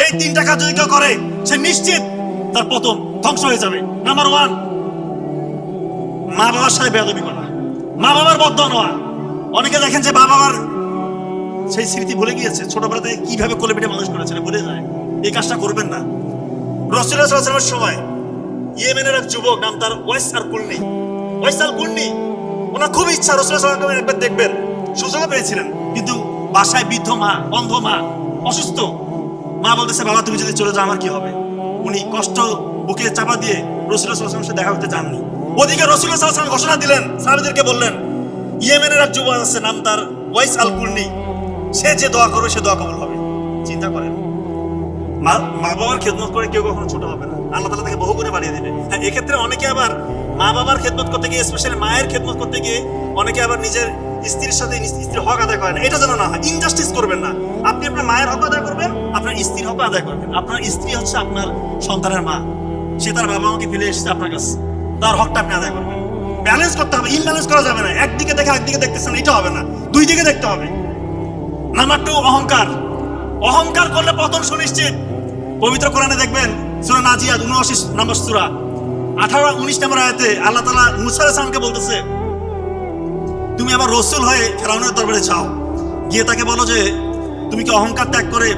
এই তিনটা কাজ যদি কেউ করে সে নিশ্চিত তার পতন, ধ্বংস হয়ে যাবে। নাম্বার 1, মা বাবার সাথে বেয়াদবি করা, মা বাবার বদদোয়া নেওয়া। অনেকে দেখেন যে বাবার সেই স্মৃতি ভুলে গিয়েছে, ছোটবেলা থেকে কিভাবে কোলে পিঠে মানুষ করেছিল ভুলে যায়। এই কাজটা করবেন না। রাসূলুল্লাহ সাল্লাল্লাহু আলাইহি ওয়াসাল্লামের সময় ইয়েমেনের এক যুবক, নাম তার ওয়াইস আল কুরনি, ওনার খুব ইচ্ছা রাসূলুল্লাহ সাল্লাল্লাহু আলাইহি ওয়াসাল্লাম একবার দেখবেন, সুযোগ পেয়েছিলেন, কিন্তু বাসায় বৃদ্ধ মা, অন্ধ মা, অসুস্থ মা বলতেছে, বাবা তুমি যদি চলে যাও আমার কি হবে? উনি কষ্ট বুকে চাপা দিয়ে রাসূলুল্লাহ সাল্লাল্লাহু আলাইহি ওয়াসাল্লামের সাথে দেখা করতে যাননি। ওদিকে রাসূলুল্লাহ সাল্লাল্লাহু আলাইহি ওয়াসাল্লাম ঘোষণা দিলেন, সাহাবীদেরকে বললেন, ইয়েমেনের এক যুবক আছে, নাম তার ওয়াইস আল কুরনি, সে যে দোয়া করবে সে দোয়া কবুল হবে। চিন্তা করেন, মা বাবার খেদমত করে কেউ কখনো ছোট হবে না, আল্লাহ তাআলা তাকে বহু গুণে বাড়িয়ে দেবে। হ্যাঁ, এক্ষেত্রে অনেকে আবার মা বাবার খেদমত করতে গিয়ে, স্পেশালি মায়ের খেদমত করতে গিয়ে অনেকে আবার নিজের স্ত্রীর সাথে স্ত্রীর হক আদায় করেন। এটা যেন না হয়, ইনজাস্টিস করবেন না। আপনি আপনার মায়ের হক আদায় করবেন, আপনার স্ত্রীর হক আদায় করবেন। আপনার স্ত্রী হচ্ছে আপনার সন্তানের মা, সে তার বাবা মাকে ফেলে এসেছে আপনার কাছে, তার হকটা আপনি আদায় করবেন। ব্যালেন্স করতে হবে, ইমব্যালেন্স করা যাবে না। একদিকে দেখে একদিকে দেখতেছেন, এটা হবে না, দুই দিকে দেখতে হবে। নাম্বার 2, অহংকার করলে পতন সুনিশ্চিত। পবিত্র কোরআনে দেখবেন সূরা নাজিয়াত 79 নম্বর সূরা 18-19 নম্বর আয়াতে আল্লাহ তাআলা মুসা আলাইহিস সালামকে বলতেছে, তুমি আবার রাসূল হয়ে ফেরাউনের দরবারে যাও, গিয়ে তাকে বলো যে তুমি কি অহংকার ত্যাগ করে